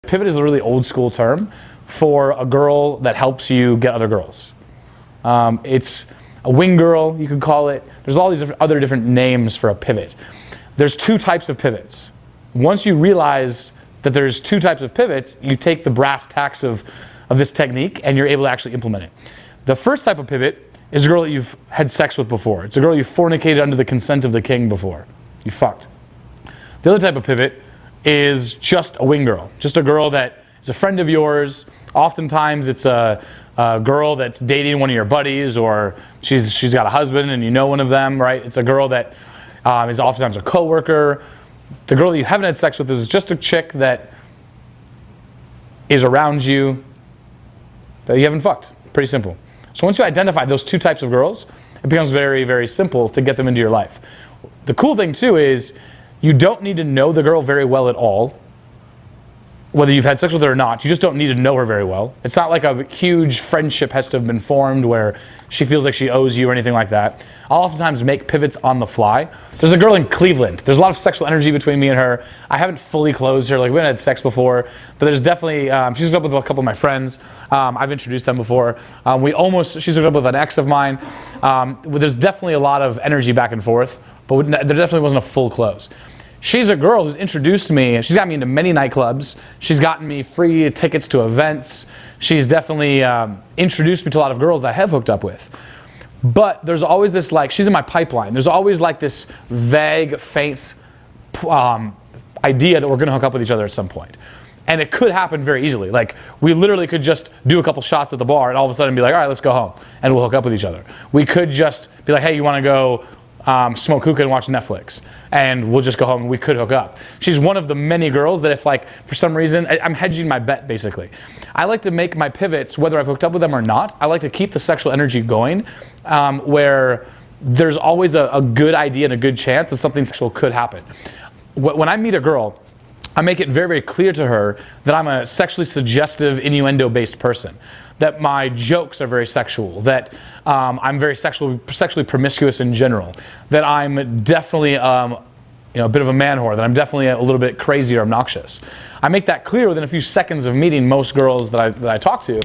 pivot is a really old school term for a girl that helps you get other girls. It's a wing girl, you could call it. There's all these other different names for a pivot. There's two types of pivots. Once you realize that there's two types of pivots, you take the brass tacks of this technique and you're able to actually implement it. The first type of pivot is a girl that you've had sex with before. It's a girl you've fornicated under the consent of the king before. You fucked. The other type of pivot is just a wing girl. Just a girl that is a friend of yours. Oftentimes it's a girl that's dating one of your buddies, or she's got a husband and you know one of them, right? It's a girl that is oftentimes a coworker. The girl that you haven't had sex with is just a chick that is around you that you haven't fucked. Pretty simple. So once you identify those two types of girls, it becomes very, very simple to get them into your life. The cool thing too is you don't need to know the girl very well at all, whether you've had sex with her or not. You just don't need to know her very well. It's not like a huge friendship has to have been formed where she feels like she owes you or anything like that. I'll oftentimes make pivots on the fly. There's a girl in Cleveland. There's a lot of sexual energy between me and her. I haven't fully closed her. Like, we haven't had sex before, but there's definitely, she's hooked up with a couple of my friends. I've introduced them before. She's hooked up with an ex of mine. There's definitely a lot of energy back and forth, but there definitely wasn't a full close. She's a girl who's introduced me. She's got me into many nightclubs. She's gotten me free tickets to events. She's definitely introduced me to a lot of girls that I have hooked up with. But there's always this, like, she's in my pipeline. There's always like this vague, faint idea that we're going to hook up with each other at some point. And it could happen very easily. Like, we literally could just do a couple shots at the bar and all of a sudden be like, all right, let's go home. And we'll hook up with each other. We could just be like, hey, you want to go smoke hookah and watch Netflix, and we'll just go home and we could hook up. She's one of the many girls that if, like, for some reason, I'm hedging my bet basically. I like to make my pivots, whether I've hooked up with them or not, I like to keep the sexual energy going where there's always a good idea and a good chance that something sexual could happen. When I meet a girl, I make it very, very clear to her that I'm a sexually suggestive, innuendo-based person. That my jokes are very sexual, that I'm very sexually promiscuous in general, that I'm definitely a bit of a man whore, that I'm definitely a little bit crazy or obnoxious. I make that clear within a few seconds of meeting most girls that I talk to.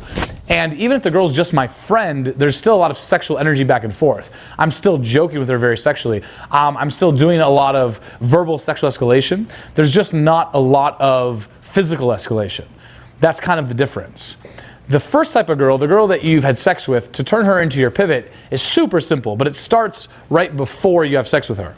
And even if the girl's just my friend, there's still a lot of sexual energy back and forth. I'm still joking with her very sexually. I'm still doing a lot of verbal sexual escalation. There's just not a lot of physical escalation. That's kind of the difference. The first type of girl, the girl that you've had sex with, to turn her into your pivot is super simple, but it starts right before you have sex with her.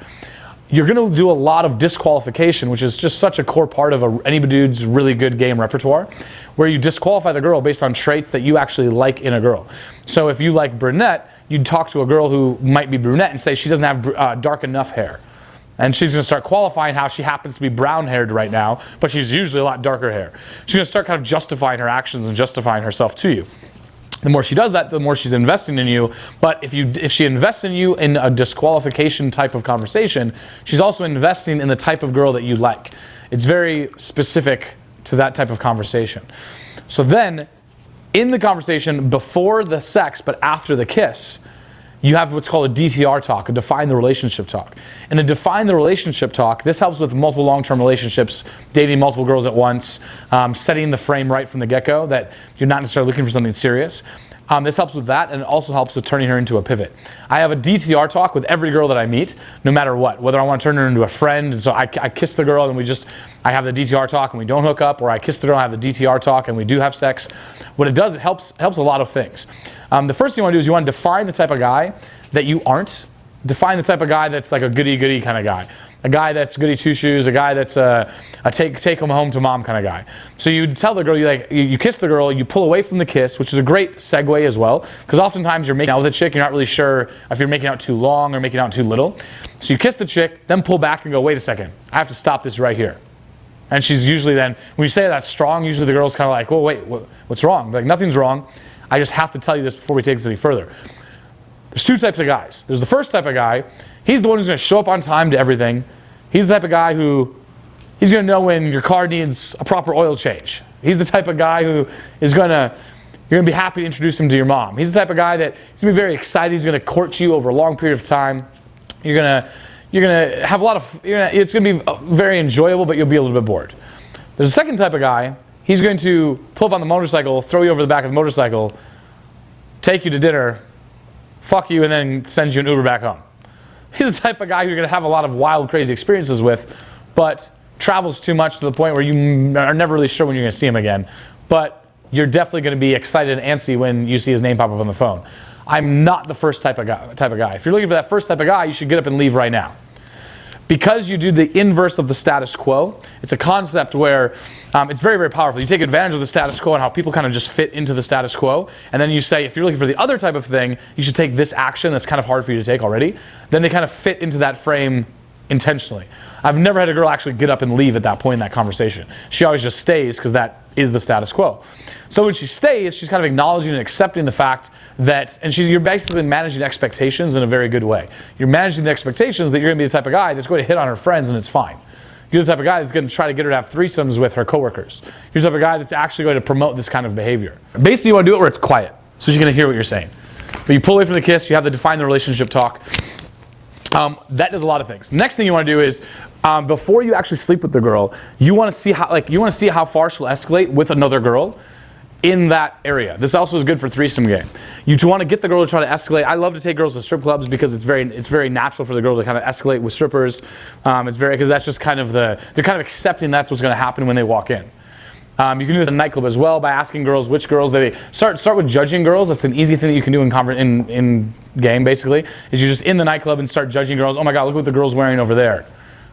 You're going to do a lot of disqualification, which is just such a core part of any dude's really good game repertoire, where you disqualify the girl based on traits that you actually like in a girl. So if you like brunette, you'd talk to a girl who might be brunette and say she doesn't have dark enough hair. And she's going to start qualifying how she happens to be brown-haired right now, but she's usually a lot darker hair. She's going to start kind of justifying her actions and justifying herself to you. The more she does that, the more she's investing in you. But if she invests in you in a disqualification type of conversation, she's also investing in the type of girl that you like. It's very specific to that type of conversation. So then, in the conversation before the sex but after the kiss, you have what's called a DTR talk, a define the relationship talk. And a define the relationship talk, this helps with multiple long-term relationships, dating multiple girls at once, setting the frame right from the get-go that you're not necessarily looking for something serious. This helps with that, and it also helps with turning her into a pivot. I have a DTR talk with every girl that I meet, no matter what. Whether I want to turn her into a friend, and so I kiss the girl and I have the DTR talk and we don't hook up, or I kiss the girl and I have the DTR talk and we do have sex. What it does, it helps a lot of things. The first thing you want to do is you want to define the type of guy that you aren't. Define the type of guy that's like a goody-goody kind of guy. A guy that's goody two-shoes, a guy that's a take him home to mom kind of guy. So you tell the girl, you kiss the girl, you pull away from the kiss, which is a great segue as well, because oftentimes you're making out with a chick, you're not really sure if you're making out too long or making out too little. So you kiss the chick, then pull back and go, wait a second, I have to stop this right here. And she's usually then, when you say that's strong, usually the girl's kind of like, well, wait, what's wrong? Like, nothing's wrong. I just have to tell you this before we take this any further. There's two types of guys. There's the first type of guy. He's the one who's going to show up on time to everything. He's the type of guy who, he's going to know when your car needs a proper oil change. He's the type of guy who is going to, you're going to be happy to introduce him to your mom. He's the type of guy that he's going to be very excited. He's going to court you over a long period of time. You're going to have a lot of, it's going to be very enjoyable, but you'll be a little bit bored. There's a second type of guy. he's going to pull up on the motorcycle, throw you over the back of the motorcycle, take you to dinner, fuck you, and then send you an Uber back home. He's the type of guy you're going to have a lot of wild, crazy experiences with, but travels too much to the point where you are never really sure when you're going to see him again. But you're definitely going to be excited and antsy when you see his name pop up on the phone. I'm not the first type of guy. If you're looking for that first type of guy, you should get up and leave right now. Because you do the inverse of the status quo, it's a concept where it's very, very powerful. You take advantage of the status quo and how people kind of just fit into the status quo, and then you say, if you're looking for the other type of thing, you should take this action that's kind of hard for you to take already. Then they kind of fit into that frame intentionally. I've never had a girl actually get up and leave at that point in that conversation. She always just stays because that is the status quo. So when she stays, she's kind of acknowledging and accepting the fact that, and you're basically managing expectations in a very good way. You're managing the expectations that you're going to be the type of guy that's going to hit on her friends and it's fine. You're the type of guy that's going to try to get her to have threesomes with her coworkers. You're the type of guy that's actually going to promote this kind of behavior. Basically, you want to do it where it's quiet, so she's going to hear what you're saying. But you pull away from the kiss, you have to define the relationship talk. That does a lot of things. Next thing you want to do is, before you actually sleep with the girl, you want to see how far she'll escalate with another girl in that area. This also is good for threesome game. You want to get the girl to try to escalate. I love to take girls to strip clubs because it's very natural for the girl to kind of escalate with strippers. Because that's just kind of they're kind of accepting that's what's going to happen when they walk in. You can do this in a nightclub as well by asking girls which girls they start with judging girls. That's an easy thing that you can do in game basically. Is you just in the nightclub and start judging girls. Oh my God, look what the girl's wearing over there.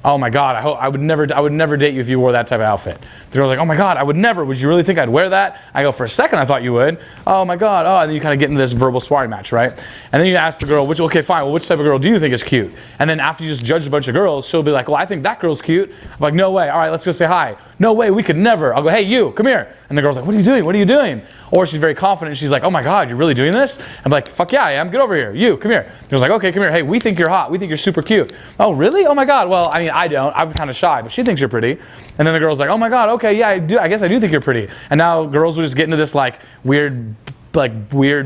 Oh my God, I would never date you if you wore that type of outfit. The girl's like, oh my God, I would never. Would you really think I'd wear that? I go, for a second I thought you would. Oh my God, oh, and then you kind of get into this verbal sparring match, right? And then you ask the girl, okay, fine, well, which type of girl do you think is cute? And then after you just judge a bunch of girls, she'll be like, well, I think that girl's cute. I'm like, no way, all right, let's go say hi. No way, we could never. I'll go, hey, you, come here. And the girl's like, what are you doing? What are you doing? Or she's very confident. She's like, oh my God, you're really doing this? I'm like, fuck yeah, I am. Get over here. You, come here. The girl's like, okay, come here. Hey, we think you're hot. We think you're super cute. Oh, really? Oh my God. Well, I mean, I don't. I'm kind of shy, but she thinks you're pretty. And then the girl's like, oh my God, okay, yeah, I do. I guess I do think you're pretty. And now girls will just get into this weird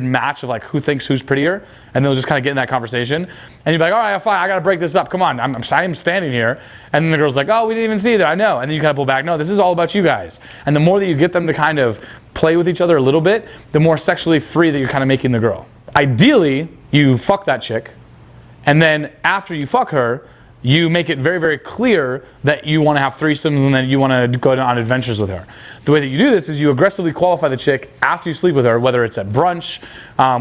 match of who thinks who's prettier, and they'll just kind of get in that conversation. And you'll be like, all right, fine, I gotta break this up. Come on, I'm standing here. And then the girl's like, oh, we didn't even see that. I know. And then you kind of pull back. No, this is all about you guys. And the more that you get them to kind of play with each other a little bit, the more sexually free that you're kind of making the girl. Ideally, you fuck that chick, and then after you fuck her, you make it very, very clear that you want to have threesomes and that you want to go on adventures with her. The way that you do this is you aggressively qualify the chick after you sleep with her, whether it's at brunch,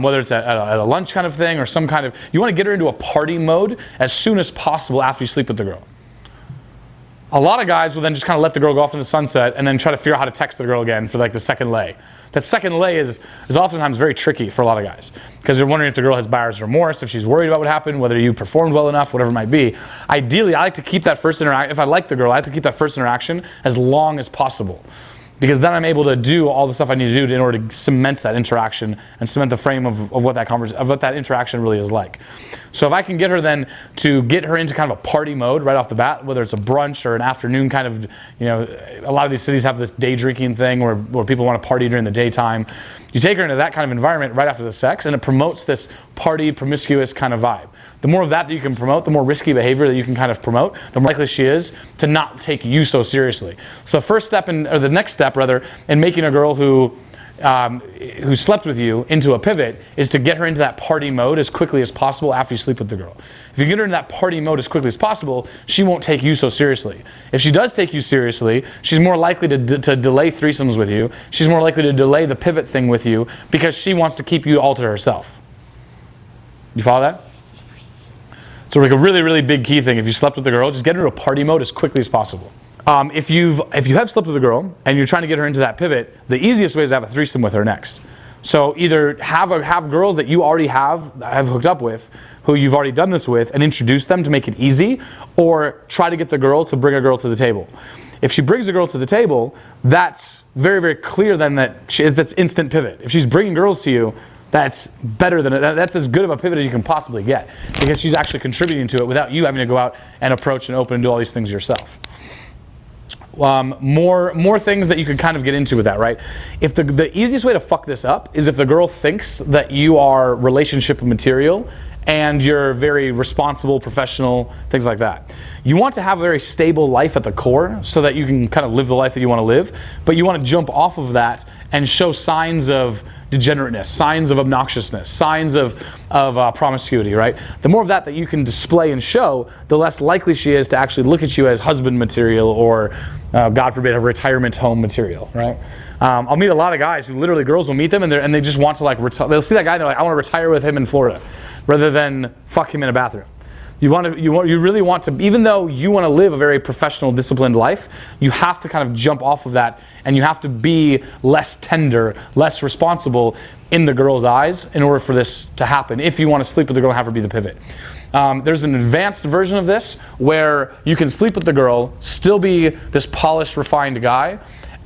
whether it's at a lunch kind of thing, or some kind of, you want to get her into a party mode as soon as possible after you sleep with the girl. A lot of guys will then just kind of let the girl go off in the sunset and then try to figure out how to text the girl again for the second lay. That second lay is oftentimes very tricky for a lot of guys because they're wondering if the girl has buyer's remorse, if she's worried about what happened, whether you performed well enough, whatever it might be. Ideally, I like to keep that first interaction, if I like the girl, I like to keep that first interaction as long as possible. Because then I'm able to do all the stuff I need to do in order to cement that interaction and cement the frame of what that interaction really is like. So if I can get her then to get her into kind of a party mode right off the bat, whether it's a brunch or an afternoon kind of, a lot of these cities have this day drinking thing where people want to party during the daytime. You take her into that kind of environment right after the sex, and it promotes this party, promiscuous kind of vibe. The more of that you can promote, the more risky behavior that you can kind of promote, the more likely she is to not take you so seriously. So the next step in making a girl who slept with you into a pivot is to get her into that party mode as quickly as possible after you sleep with the girl. If you get her into that party mode as quickly as possible, she won't take you so seriously. If she does take you seriously, she's more likely to delay threesomes with you. She's more likely to delay the pivot thing with you because she wants to keep you all to herself. You follow that? So a really, really big key thing, if you slept with the girl, just get her to a party mode as quickly as possible. If you have slept with a girl and you're trying to get her into that pivot, the easiest way is to have a threesome with her next. So either have girls that you already have hooked up with, who you've already done this with, and introduce them to make it easy, or try to get the girl to bring a girl to the table. If she brings a girl to the table, that's very, very clear then that's instant pivot. If she's bringing girls to you, that's better than that's as good of a pivot as you can possibly get, because she's actually contributing to it without you having to go out and approach and open and do all these things yourself. More things that you could kind of get into with that, right? If the easiest way to fuck this up is if the girl thinks that you are relationship material and you're very responsible, professional, things like that. You want to have a very stable life at the core so that you can kind of live the life that you want to live, but you want to jump off of that and show signs of degenerateness, signs of obnoxiousness, signs of promiscuity, right? The more of that you can display and show, the less likely she is to actually look at you as husband material or, God forbid, a retirement home material, right? I'll meet a lot of guys who literally, girls will meet them and they just want to like, they'll see that guy and they're like, I want to retire with him in Florida, rather than fuck him in a bathroom. You really want to, even though you want to live a very professional, disciplined life, you have to kind of jump off of that, and you have to be less tender, less responsible in the girl's eyes in order for this to happen, if you want to sleep with the girl and have her be the pivot. There's an advanced version of this where you can sleep with the girl, still be this polished, refined guy,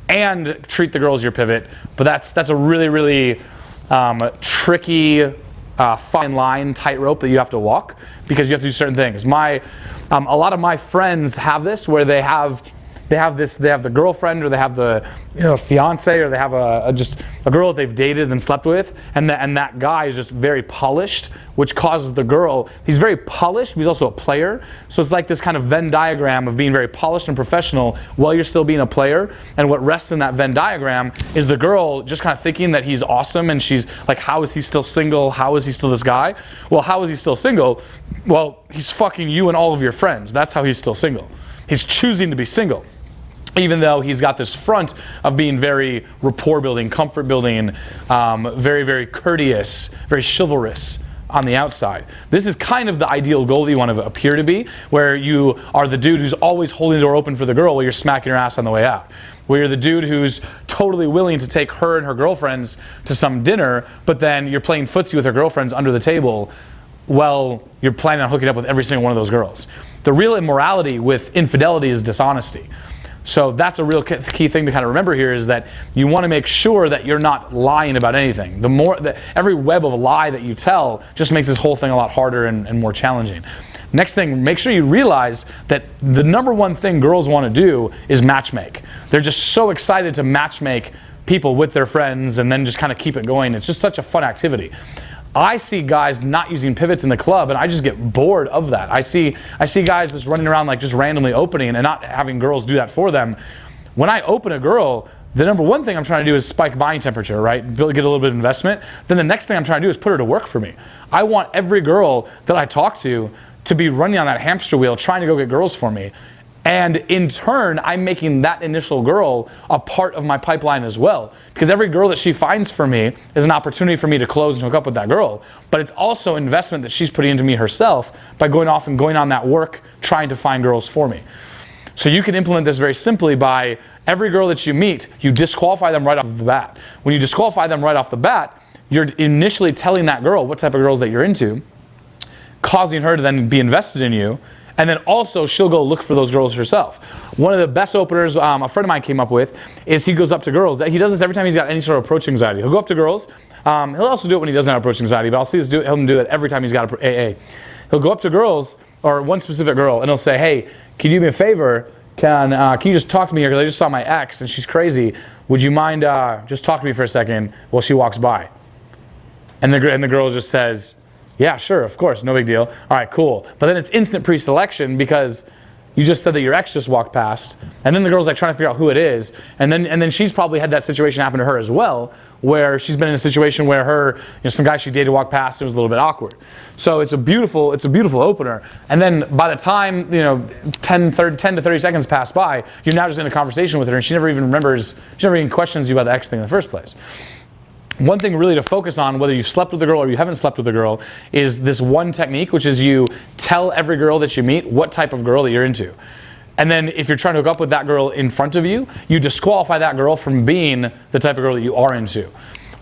and treat the girl as your pivot, but that's a really, really tricky, fine line, tightrope that you have to walk, because you have to do certain things. A lot of my friends have this, where they have the girlfriend, or they have the fiance, or they have just a girl that they've dated and slept with, and that guy is just very polished, which causes the girl, he's very polished, but he's also a player. So it's like this kind of Venn diagram of being very polished and professional while you're still being a player. And what rests in that Venn diagram is the girl just kind of thinking that he's awesome, and she's like, how is he still single? How is he still this guy? Well, how is he still single? Well, he's fucking you and all of your friends. That's how he's still single. He's choosing to be single, even though he's got this front of being very rapport building, comfort building, very, very courteous, very chivalrous on the outside. This is kind of the ideal goal that you want to appear to be, where you are the dude who's always holding the door open for the girl while you're smacking her ass on the way out. Where you're the dude who's totally willing to take her and her girlfriends to some dinner, but then you're playing footsie with her girlfriends under the table. Well, you're planning on hooking up with every single one of those girls. The real immorality with infidelity is dishonesty. So that's a real key thing to kind of remember here, is that you want to make sure that you're not lying about anything. Every web of a lie that you tell just makes this whole thing a lot harder and more challenging. Next thing, make sure you realize that the number one thing girls want to do is matchmake. They're just so excited to matchmake people with their friends and then just kind of keep it going. It's just such a fun activity. I see guys not using pivots in the club, and I just get bored of that. I see guys just running around like just randomly opening and not having girls do that for them. When I open a girl, the number one thing I'm trying to do is spike buying temperature, right? Get a little bit of investment. Then the next thing I'm trying to do is put her to work for me. I want every girl that I talk to be running on that hamster wheel trying to go get girls for me. And in turn, I'm making that initial girl a part of my pipeline as well. Because every girl that she finds for me is an opportunity for me to close and hook up with that girl. But it's also investment that she's putting into me herself by going off and going on that work, trying to find girls for me. So you can implement this very simply by every girl that you meet, you disqualify them right off the bat. When you disqualify them right off the bat, you're initially telling that girl what type of girls that you're into, causing her to then be invested in you. And then also she'll go look for those girls herself. One of the best openers a friend of mine came up with is he goes up to girls. He does this every time he's got any sort of approach anxiety. He'll go up to girls. He'll also do it when he doesn't have approach anxiety, but I'll see him do it every time he's got AA. He'll go up to girls, or one specific girl, and he'll say, hey, can you do me a favor? Can you just talk to me here, because I just saw my ex and she's crazy. Would you mind just talking to me for a second while she walks by? And the girl just says, yeah, sure, of course, no big deal. All right, cool. But then it's instant pre-selection, because you just said that your ex just walked past, and then the girl's like trying to figure out who it is, and then she's probably had that situation happen to her as well, where she's been in a situation where some guy she dated walked past, and it was a little bit awkward. So it's a beautiful opener. And then by the time 10 to 30 seconds pass by, you're now just in a conversation with her, and she never even questions you about the ex thing in the first place. One thing really to focus on, whether you've slept with a girl or you haven't slept with a girl, is this one technique, which is you tell every girl that you meet what type of girl that you're into. And then if you're trying to hook up with that girl in front of you, you disqualify that girl from being the type of girl that you are into.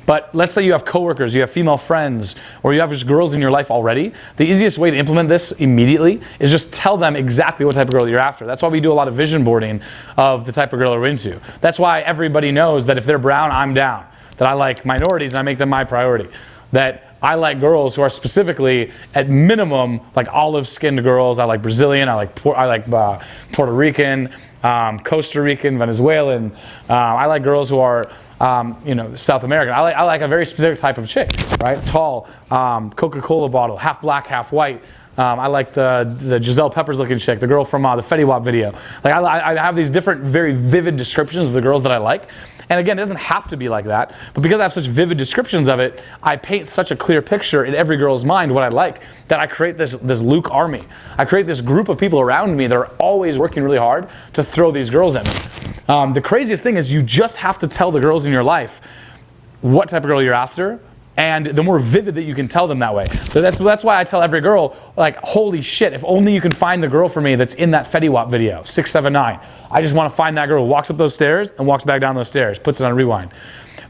But let's say you have coworkers, you have female friends, or you have just girls in your life already. The easiest way to implement this immediately is just tell them exactly what type of girl you're after. That's why we do a lot of vision boarding of the type of girl we're into. That's why everybody knows that if they're brown, I'm down. That I like minorities and I make them my priority. That I like girls who are specifically, at minimum, like olive-skinned girls. I like Brazilian, I like Puerto Rican, Costa Rican, Venezuelan. I like girls who are, South American. I like a very specific type of chick, right? Tall, Coca-Cola bottle, half black, half white. I like the Giselle Peppers looking chick, the girl from the Fetty Wap video. Like I have these different, very vivid descriptions of the girls that I like. And again, it doesn't have to be like that, but because I have such vivid descriptions of it, I paint such a clear picture in every girl's mind what I like, that I create this Luke army. I create this group of people around me that are always working really hard to throw these girls at me. The craziest thing is you just have to tell the girls in your life what type of girl you're after, and the more vivid that you can tell them that way. So that's why I tell every girl, like, holy shit, if only you can find the girl for me that's in that Fetty Wap video, 679. I just want to find that girl who walks up those stairs and walks back down those stairs, puts it on rewind.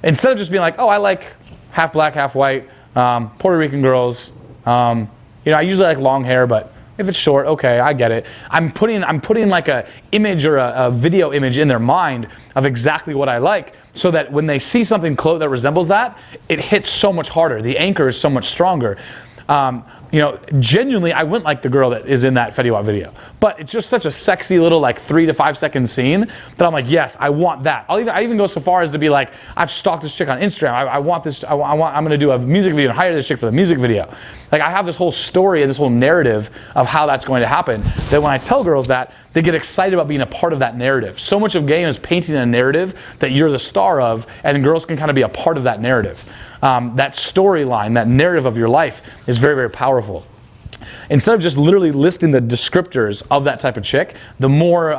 Instead of just being like, oh, I like half black, half white, Puerto Rican girls. I usually like long hair, but if it's short, okay, I get it. I'm putting like a image or a video image in their mind of exactly what I like, so that when they see something close that resembles that, it hits so much harder. The anchor is so much stronger. Genuinely, I wouldn't like the girl that is in that Fetty Wap video, but it's just such a sexy little, like, 3 to 5 second scene that I'm like, yes, I want that. I even go so far as to be like, I've stalked this chick on Instagram. I want this. I'm going to do a music video and hire this chick for the music video. Like, I have this whole story and this whole narrative of how that's going to happen, that when I tell girls that, they get excited about being a part of that narrative. So much of game is painting a narrative that you're the star of, and girls can kind of be a part of that narrative. That storyline, that narrative of your life is very, very powerful. Instead of just literally listing the descriptors of that type of chick, the more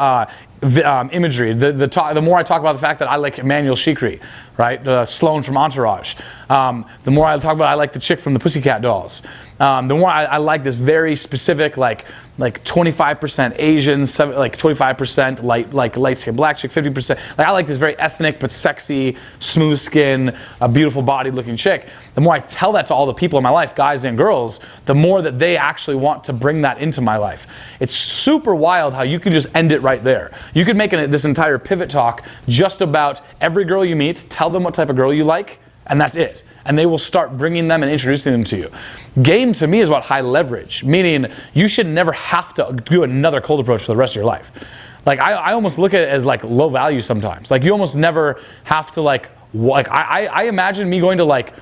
imagery, the more I talk about the fact that I like Emmanuel Shikri, right? Sloane from Entourage. The more I talk about I like the chick from the Pussycat Dolls. The more I like this very specific, like 25% Asian, like 25% light skin black chick, 50%. Like, I like this very ethnic but sexy, smooth skin, a beautiful body looking chick. The more I tell that to all the people in my life, guys and girls, the more that they actually want to bring that into my life. It's super wild how you can just end it right there. You could make this entire pivot talk just about every girl you meet, tell them what type of girl you like, and that's it. And they will start bringing them and introducing them to you. Game, to me, is about high leverage, meaning you should never have to do another cold approach for the rest of your life. Like, I almost look at it as like low value sometimes. Like, you almost never have to I imagine me going to like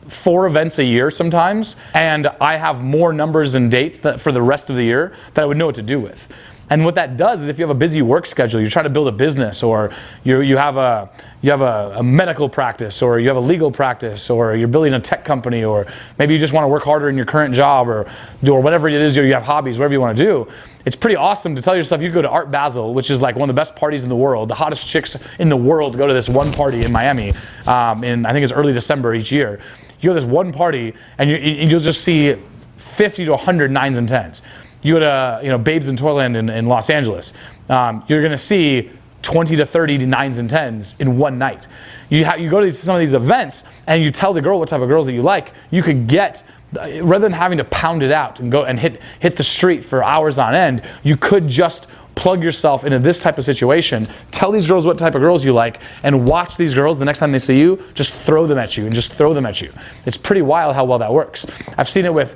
4 events a year sometimes, and I have more numbers and dates for the rest of the year that I would know what to do with. And what that does is, if you have a busy work schedule, you're trying to build a business, or you have a medical practice, or you have a legal practice, or you're building a tech company, or maybe you just want to work harder in your current job, or whatever it is, or you have hobbies, whatever you want to do. It's pretty awesome to tell yourself you go to Art Basel, which is like one of the best parties in the world. The hottest chicks in the world go to this one party in Miami, in I think it's early December each year. You go to this one party, and you'll just see 50 to 100 9s and 10s. You go to Babes in Toyland in Los Angeles. You're going to see 20 to 30 to 9s and 10s in one night. You go to some of these events, and you tell the girl what type of girls that you like. You could get, rather than having to pound it out and go and hit the street for hours on end, you could just plug yourself into this type of situation, tell these girls what type of girls you like, and watch these girls the next time they see you, just throw them at you and just throw them at you. It's pretty wild how well that works. I've seen it with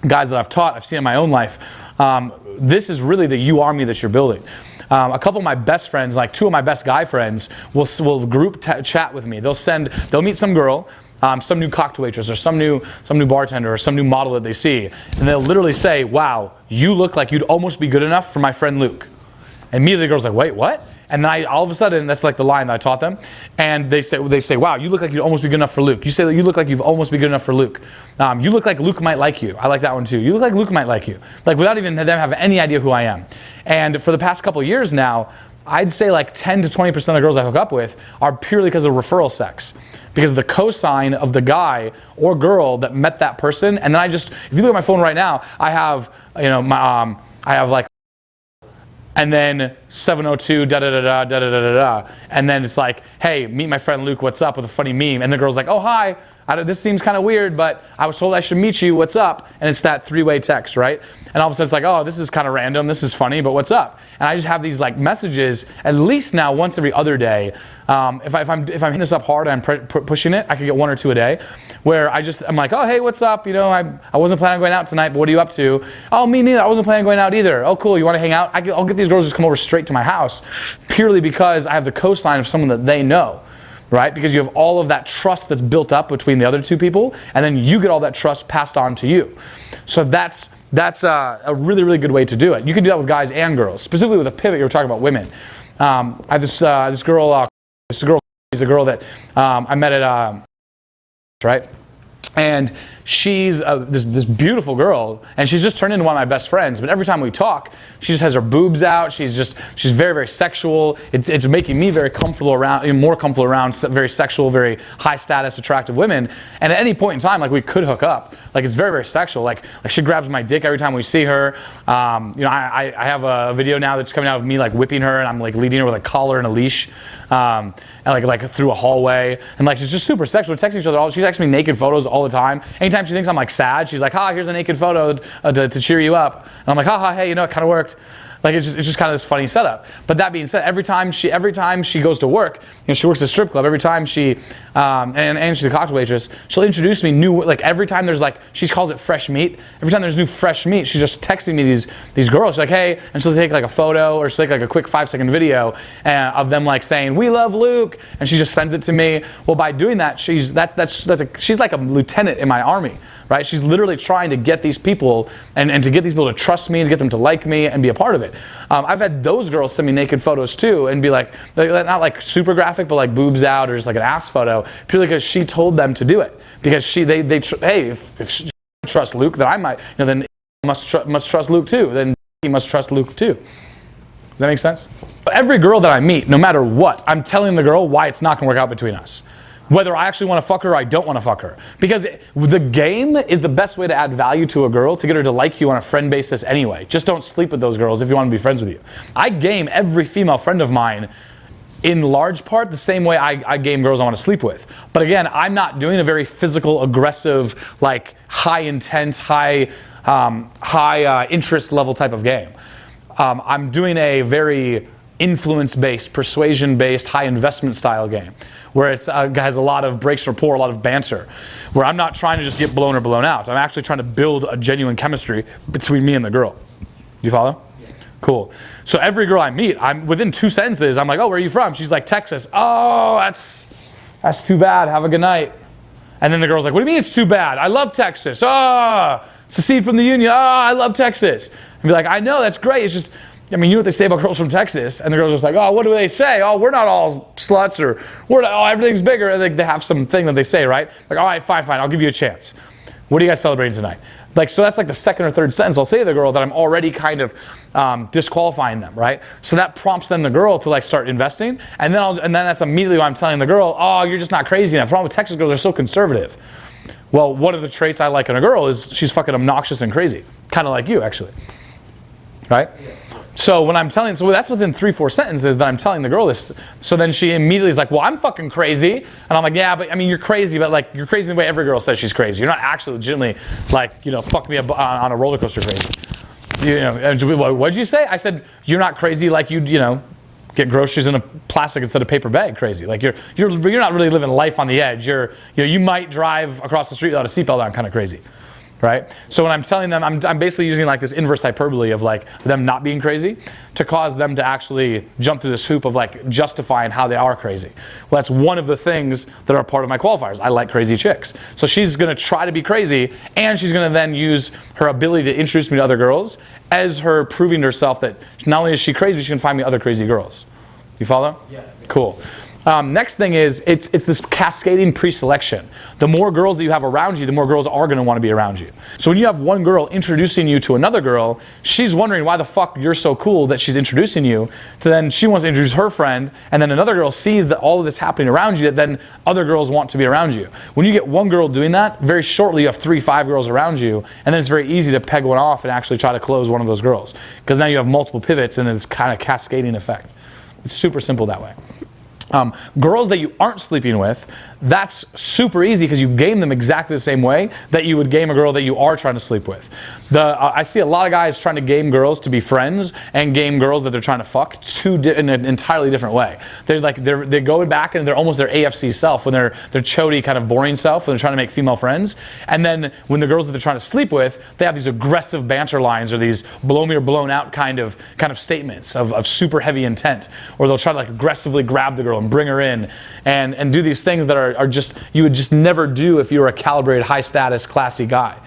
guys that I've taught, I've seen it in my own life. This is really the you army that you're building. A couple of my best friends, like 2 of my best guy friends, will group chat with me. They'll meet some girl, some new cocktail waitress, or some new bartender, or some new model that they see, and they'll literally say, "Wow, you look like you'd almost be good enough for my friend Luke." And immediately the girl's like, "Wait, what?" And then all of a sudden, that's like the line that I taught them. And they say, "Wow, you look like you'd almost be good enough for Luke." You say that you look like you've almost be good enough for Luke. You look like Luke might like you. I like that one too. You look like Luke might like you. Like, without even them having any idea who I am. And for the past couple of years now, I'd say like 10 to 20% of the girls I hook up with are purely because of referral sex. Because the cosign of the guy or girl that met that person. And then if you look at my phone right now, I have, I have like, and then 702 da da da da da da da da, and then it's like, "Hey, meet my friend Luke. What's up?" with a funny meme, and the girl's like, "Oh, hi, This seems kind of weird, but I was told I should meet you. What's up? And it's that three-way text, right? And all of a sudden it's like, oh, this is kind of random. This is funny, but what's up? And I just have these like messages at least now once every other day. If I'm hitting this up hard and I'm pushing it, I could get 1 or 2 a day, where I'm like, oh, hey, what's up? You know, I wasn't planning on going out tonight, but what are you up to? Oh, me neither. I wasn't planning on going out either. Oh, cool. You want to hang out? I'll get these girls to just come over straight to my house, purely because I have the cosign of someone that they know. Right? Because you have all of that trust that's built up between the other two people, and then you get all that trust passed on to you. So that's a really, really good way to do it. You can do that with guys and girls. Specifically with a pivot, you were talking about women. I have this girl. She's a girl that I met at right. And she's this beautiful girl, and she's just turned into one of my best friends. But every time we talk, she just has her boobs out. She's very, very sexual. It's making me very comfortable around, more comfortable around very sexual, very high status, attractive women. And at any point in time, like we could hook up. Like it's very, very sexual. Like she grabs my dick every time we see her. You know, I have a video now that's coming out of me like whipping her, and I'm like leading her with a collar and a leash, and like through a hallway, and like it's just super sexual. We're texting each other. She texts me naked photos all the time. Anytime she thinks I'm like sad, she's like, here's a naked photo to cheer you up. And I'm like, hey, you know, it kind of worked. Like it's just kind of this funny setup. But that being said, every time she goes to work, you know, she works at a strip club. Every time she and she's a cocktail waitress, she'll introduce me new, like every time there's like, she calls it fresh meat. Every time there's new fresh meat, she's just texting me these girls. She's like, hey, and she'll take like a photo, or she'll take like a quick 5-second video of them like saying, we love Luke, and she just sends it to me. Well, by doing that, she's like a lieutenant in my army, right? She's literally trying to get these people and to get these people to trust me, and to get them to like me and be a part of it. I've had those girls send me naked photos too, and be like, not like super graphic, but like boobs out or just like an ass photo, purely because she told them to do it. Because hey, if she trusts Luke, then I might, you know, then must trust Luke too. Then he must trust Luke too. Does that make sense? But every girl that I meet, no matter what, I'm telling the girl why it's not gonna work out between us. Whether I actually want to fuck her or I don't want to fuck her. Because the game is the best way to add value to a girl, to get her to like you on a friend basis anyway. Just don't sleep with those girls if you want to be friends with you. I game every female friend of mine in large part the same way I game girls I want to sleep with. But again, I'm not doing a very physical, aggressive, like high intense, high interest level type of game. I'm doing a very influence-based, persuasion-based, high investment style game, where it has a lot of breaks rapport, a lot of banter, where I'm not trying to just get blown or blown out. I'm actually trying to build a genuine chemistry between me and the girl. You follow? Yeah. Cool. So every girl I meet, I'm within 2 sentences, I'm like, oh, where are you from? She's like, Texas. Oh, that's too bad. Have a good night. And then the girl's like, what do you mean it's too bad? I love Texas. Oh, secede from the Union. Oh, I love Texas. And be like, I know, that's great. It's just, I mean, you know what they say about girls from Texas, and the girls are just like, oh, what do they say? Oh, we're not all sluts, or everything's bigger. And they have something that they say, right? Like, all right, fine, I'll give you a chance. What are you guys celebrating tonight? Like, so that's like the second or third sentence I'll say to the girl that I'm already kind of disqualifying them, right? So that prompts then the girl to like start investing, and then that's immediately when I'm telling the girl, oh, you're just not crazy enough. The problem with Texas girls, they're so conservative. Well, one of the traits I like in a girl is she's fucking obnoxious and crazy, kind of like you actually, right? So when I'm telling, so that's within 3-4 sentences that I'm telling the girl this. So then she immediately is like, well, I'm fucking crazy. And I'm like, yeah, but I mean, you're crazy, but like, you're crazy the way every girl says she's crazy. You're not actually legitimately like, you know, fuck me up on a roller coaster crazy. You know, what'd you say? I said, you're not crazy like you know, get groceries in a plastic instead of paper bag crazy. Like you're not really living life on the edge. You might drive across the street without a seatbelt on, kind of crazy. Right? So when I'm telling them, I'm basically using like this inverse hyperbole of like them not being crazy to cause them to actually jump through this hoop of like justifying how they are crazy. Well, that's one of the things that are part of my qualifiers. I like crazy chicks. So she's going to try to be crazy, and she's going to then use her ability to introduce me to other girls as her proving to herself that not only is she crazy, she can find me other crazy girls. You follow? Yeah. Cool. Next thing is, it's this cascading pre-selection. The more girls that you have around you, the more girls are going to want to be around you. So when you have one girl introducing you to another girl, she's wondering why the fuck you're so cool that she's introducing you. So then she wants to introduce her friend, and then another girl sees that all of this happening around you, that then other girls want to be around you. When you get one girl doing that, very shortly you have 3-5 girls around you, and then it's very easy to peg one off and actually try to close one of those girls. Because now you have multiple pivots, and it's kind of cascading effect. It's super simple that way. Girls that you aren't sleeping with, that's super easy because you game them exactly the same way that you would game a girl that you are trying to sleep with. I see a lot of guys trying to game girls to be friends and game girls that they're trying to fuck in an entirely different way. They're going back and they're almost their AFC self when they're chody kind of boring self when they're trying to make female friends. And then when the girls that they're trying to sleep with, they have these aggressive banter lines or these blow me or blown out kind of statements of super heavy intent, or they'll try to like aggressively grab the girl and bring her in and do these things that are just you would just never do if you were a calibrated, high status, classy guy,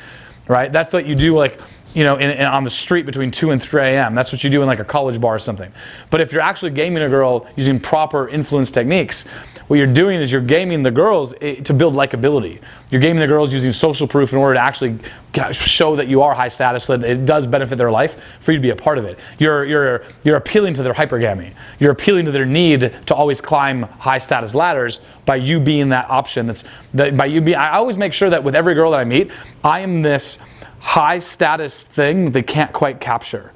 right? That's what you do, like, you know, on the street between 2 and 3 a.m. That's what you do in like a college bar or something. But if you're actually gaming a girl using proper influence techniques, what you're doing is you're gaming the girls to build likability. You're gaming the girls using social proof in order to actually show that you are high status, so that it does benefit their life for you to be a part of it. You're appealing to their hypergamy. You're appealing to their need to always climb high status ladders by you being that option. I always make sure that with every girl that I meet, I am this high status thing they can't quite capture.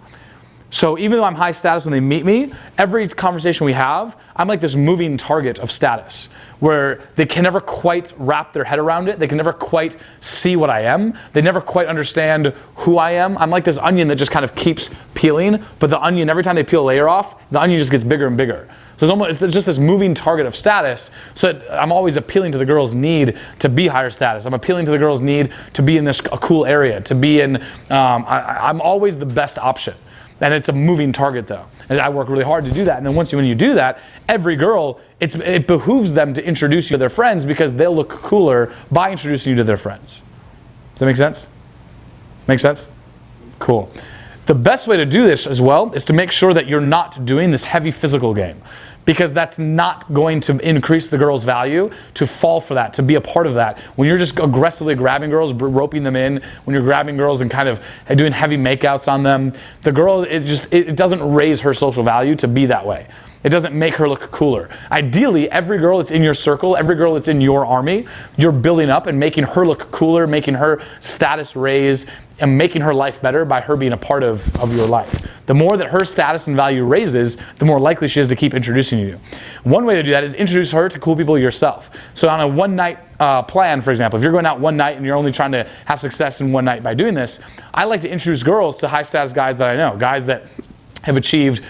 So even though I'm high status when they meet me, every conversation we have, I'm like this moving target of status where they can never quite wrap their head around it. They can never quite see what I am. They never quite understand who I am. I'm like this onion that just kind of keeps peeling, but the onion, every time they peel a layer off, the onion just gets bigger and bigger. So it's just this moving target of status, so that I'm always appealing to the girl's need to be higher status. I'm appealing to the girl's need to be in a cool area, to be in, I'm always the best option. And it's a moving target though. And I work really hard to do that. And then when you do that, every girl, it behooves them to introduce you to their friends because they'll look cooler by introducing you to their friends. Does that make sense? Make sense? Cool. The best way to do this as well is to make sure that you're not doing this heavy physical game, because that's not going to increase the girl's value to fall for that, to be a part of that. When you're just aggressively grabbing girls, roping them in, when you're grabbing girls and kind of doing heavy makeouts on them, the girl, it doesn't raise her social value to be that way. It doesn't make her look cooler. Ideally, every girl that's in your circle, every girl that's in your army, you're building up and making her look cooler, making her status raise, and making her life better by her being a part of your life. The more that her status and value raises, the more likely she is to keep introducing you. One way to do that is introduce her to cool people yourself. So on a one-night plan, for example, if you're going out one night and you're only trying to have success in one night by doing this, I like to introduce girls to high-status guys that I know, guys that have achieved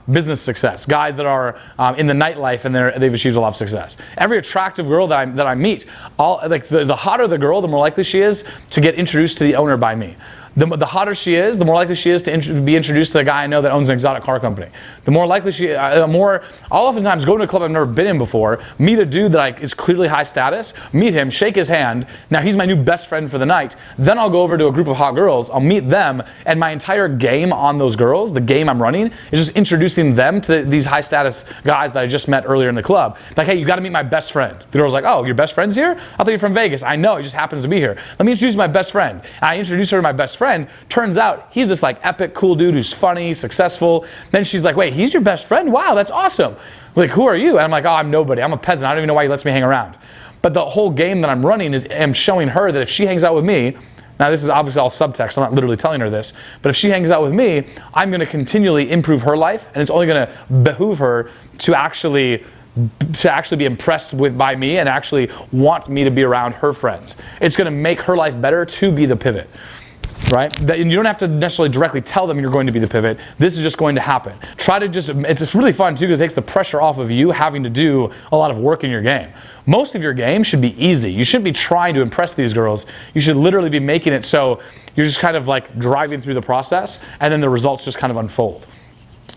business success, guys that are in the nightlife and they've achieved a lot of success. Every attractive girl that I meet, the hotter the girl, the more likely she is to get introduced to the owner by me. The hotter she is, the more likely she is to be introduced to a guy I know that owns an exotic car company. The more likely I'll oftentimes go to a club I've never been in before, meet a dude that is clearly high status, meet him, shake his hand. Now he's my new best friend for the night. Then I'll go over to a group of hot girls, I'll meet them, and my entire game on those girls, the game I'm running, is just introducing them to these high status guys that I just met earlier in the club. Like, hey, you gotta meet my best friend. The girl's like, oh, your best friend's here? I thought you're from Vegas. I know, he just happens to be here. Let me introduce my best friend. And I introduce her to my best friend. Turns out he's this like epic cool dude who's funny, successful. Then she's like, wait, he's your best friend? Wow, that's awesome. Like, who are you? And I'm like, oh, I'm nobody. I'm a peasant. I don't even know why he lets me hang around. But the whole game that I'm running is I'm showing her that if she hangs out with me, now this is obviously all subtext, I'm not literally telling her this, but if she hangs out with me, I'm going to continually improve her life, and it's only going to behoove her to actually be impressed by me and actually want me to be around her friends. It's going to make her life better to be the pivot. Right? You don't have to necessarily directly tell them you're going to be the pivot. This is just going to happen. It's really fun too because it takes the pressure off of you having to do a lot of work in your game. Most of your game should be easy. You shouldn't be trying to impress these girls. You should literally be making it so you're just kind of like driving through the process and then the results just kind of unfold.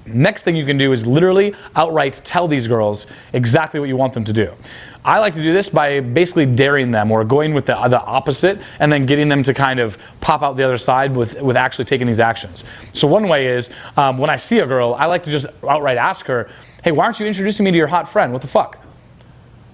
Next thing you can do is literally outright tell these girls exactly what you want them to do. I like to do this by basically daring them or going with the opposite and then getting them to kind of pop out the other side with actually taking these actions. So one way is when I see a girl, I like to just outright ask her, hey, why aren't you introducing me to your hot friend? What the fuck?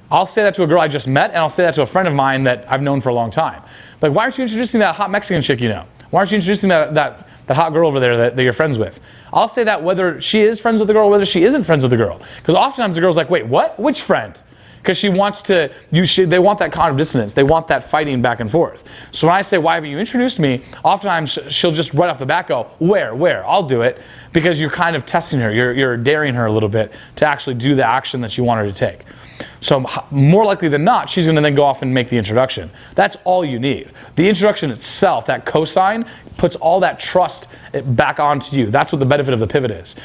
I'll say that to a girl I just met, and I'll say that to a friend of mine that I've known for a long time. Like, why aren't you introducing that hot Mexican chick you know? Why aren't you introducing that hot girl over there that you're friends with? I'll say that whether she is friends with the girl or whether she isn't friends with the girl. Because oftentimes the girl's like, wait, what? Which friend? because she wants to, they want that cognitive dissonance. They want that fighting back and forth. So when I say, why haven't you introduced me? Oftentimes she'll just right off the bat go, where? I'll do it, because you're kind of testing her. You're daring her a little bit to actually do the action that you want her to take. So more likely than not, she's going to then go off and make the introduction. That's all you need. The introduction itself, that cosign, puts all that trust back onto you. That's what the benefit of the pivot is.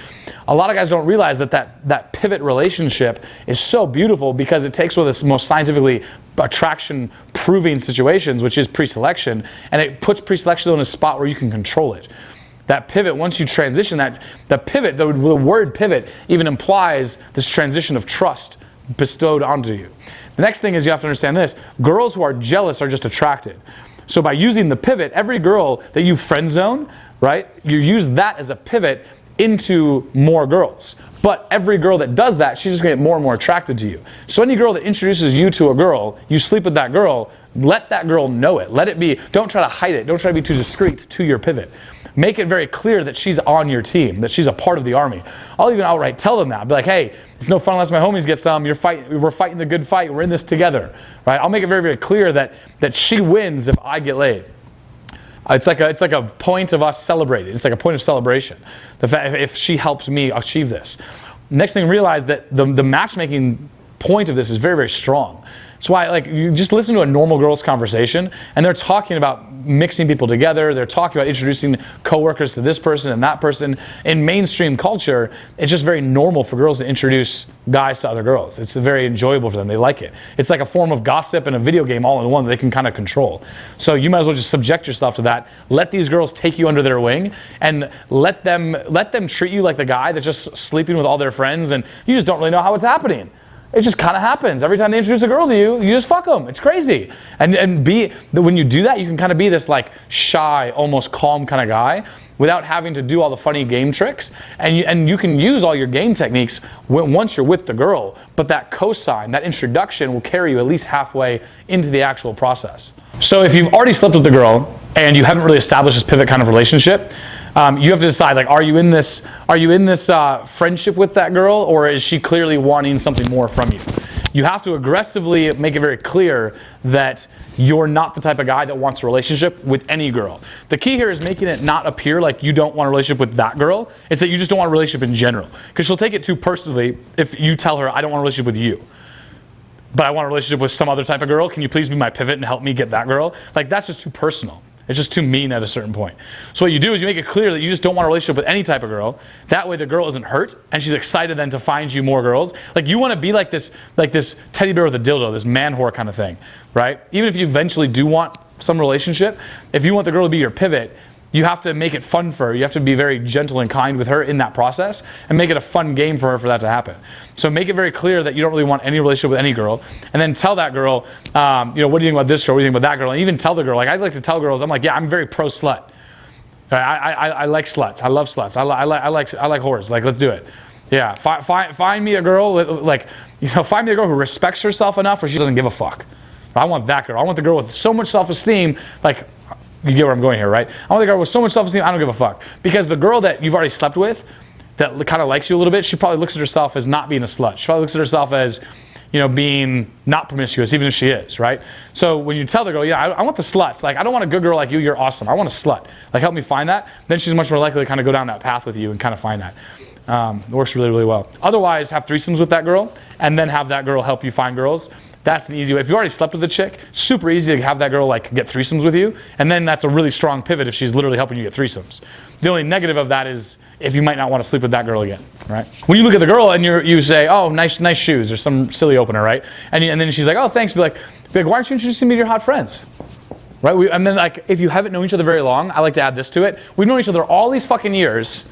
A lot of guys don't realize that pivot relationship is so beautiful, because it takes one of the most scientifically attraction proving situations, which is pre-selection, and it puts pre-selection in a spot where you can control it. That pivot, once you transition, the word pivot even implies this transition of trust bestowed onto you. The next thing is, you have to understand this: girls who are jealous are just attracted. So by using the pivot, every girl that you friend zone, right, you use that as a pivot into more girls. But every girl that does that, she's just going to get more and more attracted to you. So any girl that introduces you to a girl, you sleep with that girl, let that girl know it. Let it be, don't try to hide it. Don't try to be too discreet to your pivot. Make it very clear that she's on your team, that she's a part of the army. I'll even outright tell them that. Be like, hey, it's no fun unless my homies get some. We're fighting the good fight. We're in this together, right? I'll make it very, very clear that she wins if I get laid. It's like a point of us celebrating. It's like a point of celebration. The fact if she helps me achieve this. Next thing, realize that the matchmaking point of this is very, very strong. That's why, like, you just listen to a normal girl's conversation, and they're talking about mixing people together. They're talking about introducing coworkers to this person and that person. In mainstream culture, it's just very normal for girls to introduce guys to other girls. It's very enjoyable for them. They like it. It's like a form of gossip and a video game all in one that they can kind of control. So you might as well just subject yourself to that. Let these girls take you under their wing, and let them treat you like the guy that's just sleeping with all their friends, and you just don't really know how it's happening. It just kind of happens. Every time they introduce a girl to you, you just fuck them. It's crazy. And when you do that, you can kind of be this like shy, almost calm kind of guy without having to do all the funny game tricks. And you can use all your game techniques once you're with the girl. But that cosign, that introduction, will carry you at least halfway into the actual process. So if you've already slept with the girl and you haven't really established this pivot kind of relationship, you have to decide, like, are you in this friendship with that girl, or is she clearly wanting something more from you? You have to aggressively make it very clear that you're not the type of guy that wants a relationship with any girl. The key here is making it not appear like you don't want a relationship with that girl. It's that you just don't want a relationship in general. Because she'll take it too personally if you tell her, I don't want a relationship with you, but I want a relationship with some other type of girl. Can you please be my pivot and help me get that girl? Like, that's just too personal. It's just too mean at a certain point. So what you do is you make it clear that you just don't want a relationship with any type of girl. That way the girl isn't hurt, and she's excited then to find you more girls. Like, you want to be like this teddy bear with a dildo, this man whore kind of thing, right? Even if you eventually do want some relationship, if you want the girl to be your pivot, you have to make it fun for her. You have to be very gentle and kind with her in that process, and make it a fun game for her for that to happen. So make it very clear that you don't really want any relationship with any girl, and then tell that girl, what do you think about this girl? What do you think about that girl? And even tell the girl, like, I like to tell girls, I'm like, yeah, I'm very pro slut. I like sluts. I love sluts. I like whores. Like, let's do it. Yeah, find me a girl find me a girl who respects herself enough where she doesn't give a fuck. I want that girl. I want the girl with so much self-esteem, like. You get where I'm going here, right? I want the girl with so much self-esteem, I don't give a fuck. Because the girl that you've already slept with, that kind of likes you a little bit, she probably looks at herself as not being a slut. She probably looks at herself as, being not promiscuous, even if she is, right? So when you tell the girl, yeah, I want the sluts. Like, I don't want a good girl like you, you're awesome. I want a slut. Like, help me find that. Then she's much more likely to kind of go down that path with you and kind of find that. It works really, really well. Otherwise, have threesomes with that girl, and then have that girl help you find girls. That's an easy way. If you've already slept with a chick, super easy to have that girl like get threesomes with you, and then that's a really strong pivot if she's literally helping you get threesomes. The only negative of that is if you might not want to sleep with that girl again, right? When you look at the girl and you say, oh, nice shoes, or some silly opener, right? And then she's like, oh, thanks. Be like, why aren't you introducing me to your hot friends? Right? And then, like, if you haven't known each other very long, I like to add this to it. We've known each other all these fucking years,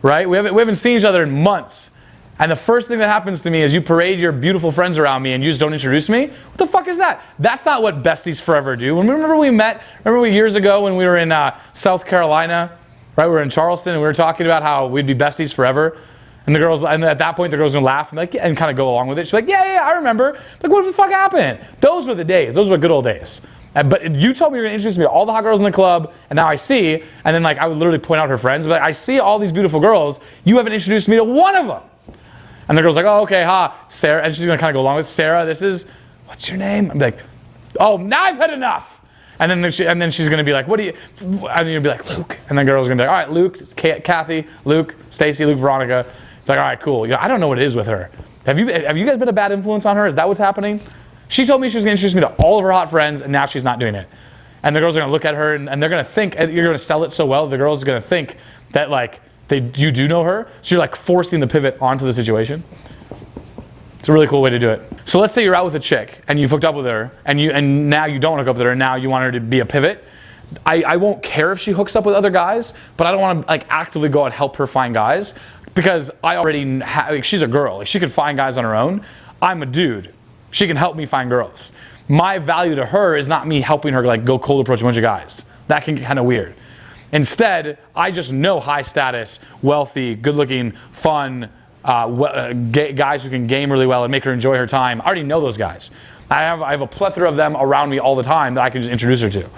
right? We haven't seen each other in months. And the first thing that happens to me is you parade your beautiful friends around me and you just don't introduce me? What the fuck is that? That's not what besties forever do. Remember we met years ago when we were in South Carolina, right? We were in Charleston, and we were talking about how we'd be besties forever. And at that point, the girls gonna laugh and kind of go along with it. She's like, yeah, I remember. Like, what the fuck happened? Those were the days. Those were good old days. But you told me you were gonna introduce me to all the hot girls in the club, and now I see, and then, like, I would literally point out her friends, but I see all these beautiful girls. You haven't introduced me to one of them. And the girl's like, oh, okay, Sarah. And she's going to kind of go along with, Sarah, this is, what's your name? I'm like, oh, now I've had enough. And then she's going to be like, what do you, and you'll be like, Luke. And then the girl's going to be like, all right, Luke, Kathy, Luke, Stacy, Luke, Veronica. Like, all right, cool. I don't know what it is with her. Have you guys been a bad influence on her? Is that what's happening? She told me she was going to introduce me to all of her hot friends, and now she's not doing it. And the girls are going to look at her, and they're going to think, and you're going to sell it so well, the girls are going to think that, like, you do know her. So you're, like, forcing the pivot onto the situation. It's a really cool way to do it. So let's say you're out with a chick, and you've hooked up with her, and now you don't want to hook up with her, and now you want her to be a pivot. I won't care if she hooks up with other guys, but I don't want to, like, actively go out and help her find guys. Because I already have, she's a girl. Like, she can find guys on her own. I'm a dude. She can help me find girls. My value to her is not me helping her, like, go cold approach a bunch of guys. That can get kind of weird. Instead, I just know high status, wealthy, good looking, fun guys who can game really well and make her enjoy her time. I already know those guys. I have a plethora of them around me all the time that I can just introduce her to.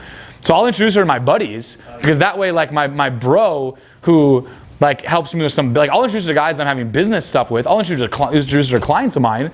So I'll introduce her to my buddies, because that way, like, my bro who, like, helps me with some, like, I'll introduce her to guys I'm having business stuff with. I'll introduce her to clients of mine.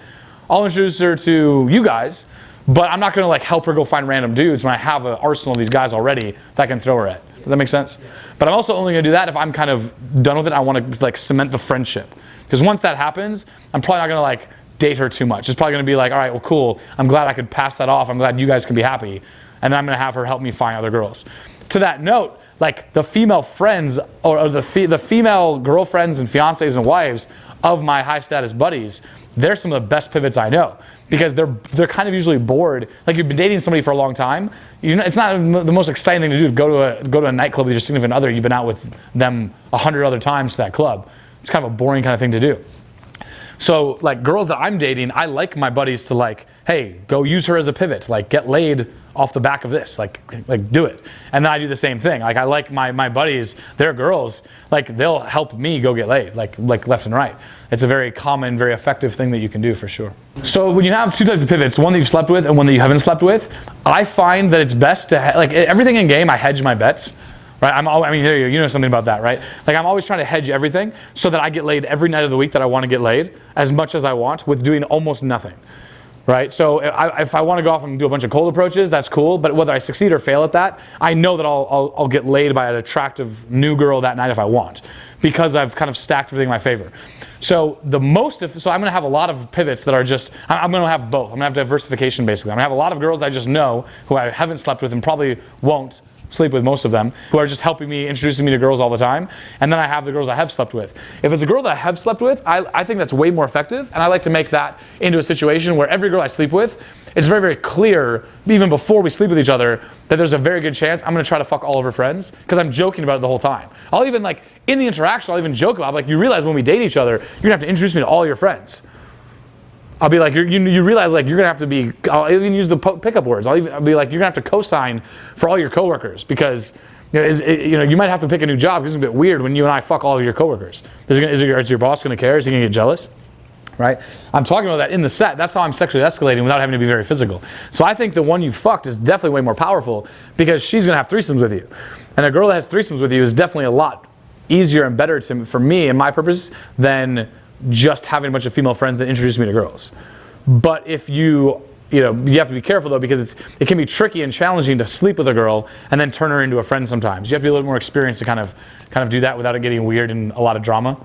I'll introduce her to you guys, but I'm not going to, like, help her go find random dudes when I have an arsenal of these guys already that I can throw her at. Does that make sense? Yeah. But I'm also only going to do that if I'm kind of done with it. I want to, like, cement the friendship. Because once that happens, I'm probably not going to, like, date her too much. It's probably going to be like, all right, well, cool. I'm glad I could pass that off. I'm glad you guys can be happy. And then I'm going to have her help me find other girls. To that note, like, the female friends or the female girlfriends and fiancés and wives of my high status buddies, they're some of the best pivots I know, because they're kind of usually bored. Like, you've been dating somebody for a long time. It's not the most exciting thing to do, go to a nightclub with your significant other. You've been out with them 100 other times to that club. It's kind of a boring kind of thing to do. So, like, girls that I'm dating, I like my buddies to, like, hey, go use her as a pivot. Like, get laid off the back of this. Like do it. And then I do the same thing. Like, I like my buddies, they're girls, like, they'll help me go get laid, like left and right. It's a very common, very effective thing that you can do for sure. So when you have two types of pivots, one that you've slept with and one that you haven't slept with, I find that it's best to, like, everything in game, I hedge my bets. Right? I mean, you know something about that, right? Like, I'm always trying to hedge everything so that I get laid every night of the week that I want to get laid, as much as I want, with doing almost nothing. Right? So if I want to go off and do a bunch of cold approaches, that's cool. But whether I succeed or fail at that, I know that I'll get laid by an attractive new girl that night if I want, because I've kind of stacked everything in my favor. So I'm going to have a lot of pivots that are just, I'm going to have both. I'm going to have diversification, basically. I'm going to have a lot of girls that I just know who I haven't slept with and probably won't sleep with, most of them, who are just helping me, introducing me to girls all the time. And then I have the girls I have slept with. If it's a girl that I have slept with, I think that's way more effective, and I like to make that into a situation where every girl I sleep with, it's very, very clear, even before we sleep with each other, that there's a very good chance I'm going to try to fuck all of her friends, because I'm joking about it the whole time. I'll even, like, in the interaction, I'll even joke about it. Like, you realize when we date each other, you're going to have to introduce me to all your friends. I'll be like, you realize, like, you're going to have to be, I'll even use the pickup words. I'll be like, you're going to have to co-sign for all your coworkers, because, you might have to pick a new job, because it's a bit weird when you and I fuck all of your coworkers. Is your boss going to care? Is he going to get jealous? Right? I'm talking about that in the set. That's how I'm sexually escalating without having to be very physical. So I think the one you fucked is definitely way more powerful, because she's going to have threesomes with you. And a girl that has threesomes with you is definitely a lot easier and better for me and my purpose than just having a bunch of female friends that introduce me to girls. But if you have to be careful, though, because it can be tricky and challenging to sleep with a girl and then turn her into a friend sometimes. You have to be a little more experienced to kind of do that without it getting weird and a lot of drama.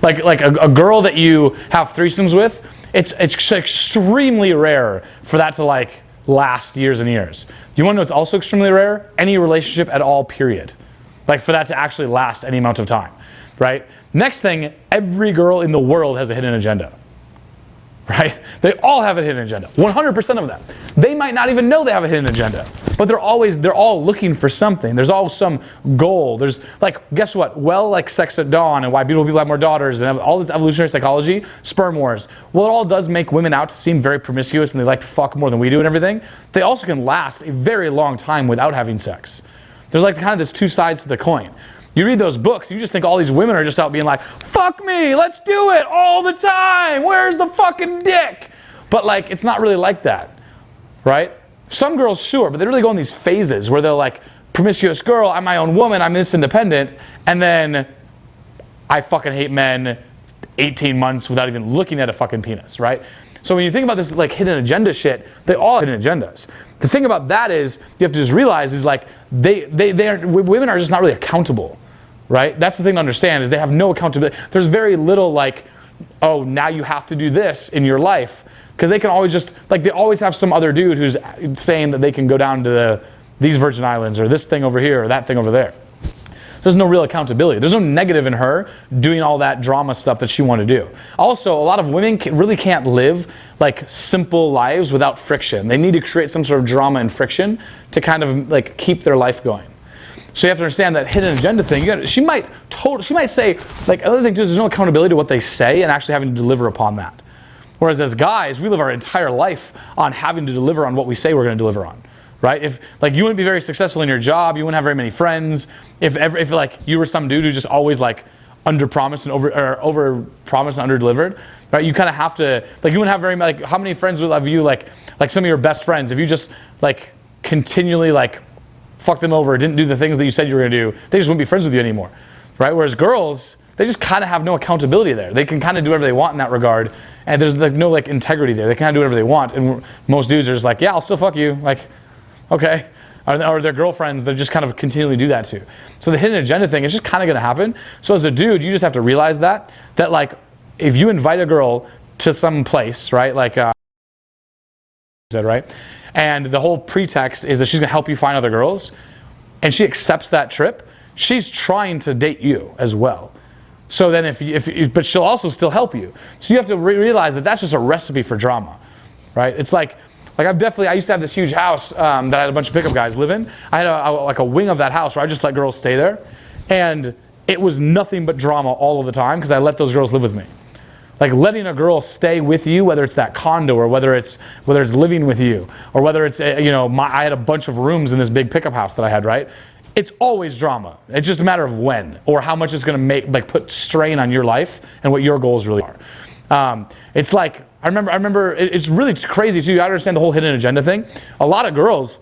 Like a girl that you have threesomes with, it's extremely rare for that to, like, last years and years. You want to know what's also extremely rare? Any relationship at all, period. Like, for that to actually last any amount of time, right? Next thing, every girl in the world has a hidden agenda, right? They all have a hidden agenda, 100% of them. They might not even know they have a hidden agenda, but they're all looking for something. There's always some goal. There's, like, guess what? Well, like sex at dawn and why beautiful people have more daughters and have all this evolutionary psychology, sperm wars. Well, it all does make women out to seem very promiscuous and they like to fuck more than we do and everything. They also can last a very long time without having sex. There's, like, kind of this two sides to the coin. You read those books, you just think all these women are just out being like, fuck me, let's do it all the time. Where's the fucking dick? But, like, it's not really like that, right? Some girls, sure, but they really go in these phases where they're like, promiscuous girl, I'm my own woman, I'm this independent, and then I fucking hate men 18 months without even looking at a fucking penis, right? So when you think about this like hidden agenda shit, they all have hidden agendas. The thing about that is you have to just realize is like women are just not really accountable, right? That's the thing to understand is they have no accountability. There's very little like, oh, now you have to do this in your life, because they can always just like they always have some other dude who's saying that they can go down to these Virgin Islands or this thing over here or that thing over there. There's no real accountability. There's no negative in her doing all that drama stuff that she wanted to do. Also, a lot of women really can't live like simple lives without friction. They need to create some sort of drama and friction to kind of like keep their life going. So you have to understand that hidden agenda thing. She might say like other thing too is there's no accountability to what they say and actually having to deliver upon that. Whereas as guys, we live our entire life on having to deliver on what we say we're going to deliver on. Right? If like you wouldn't be very successful in your job, you wouldn't have very many friends. If like you were some dude who just always like under promised and over promised and under delivered, right? You kind of have to like you wouldn't have very like how many friends would have you like some of your best friends if you just like continually like fucked them over, didn't do the things that you said you were gonna do, they just wouldn't be friends with you anymore, right? Whereas girls, they just kind of have no accountability there. They can kind of do whatever they want in that regard, and there's like no like integrity there. They kind of do whatever they want, and most dudes are just like, yeah, I'll still fuck you, like. Okay, or their girlfriends, they just kind of continually do that too. So the hidden agenda thing is just kind of going to happen. So as a dude, you just have to realize that like if you invite a girl to some place, right, like said, right, and the whole pretext is that she's going to help you find other girls, and she accepts that trip, she's trying to date you as well. So then but she'll also still help you. So you have to realize that that's just a recipe for drama, right? It's like I used to have this huge house that I had a bunch of pickup guys live in. I had like a wing of that house where I just let girls stay there. And it was nothing but drama all of the time because I let those girls live with me. Like letting a girl stay with you, whether it's that condo or whether it's living with you or whether it's, I had a bunch of rooms in this big pickup house that I had, right? It's always drama. It's just a matter of when or how much it's going to put strain on your life and what your goals really are. It's like, I remember it's really crazy too. You understand the whole hidden agenda thing. A lot of girls,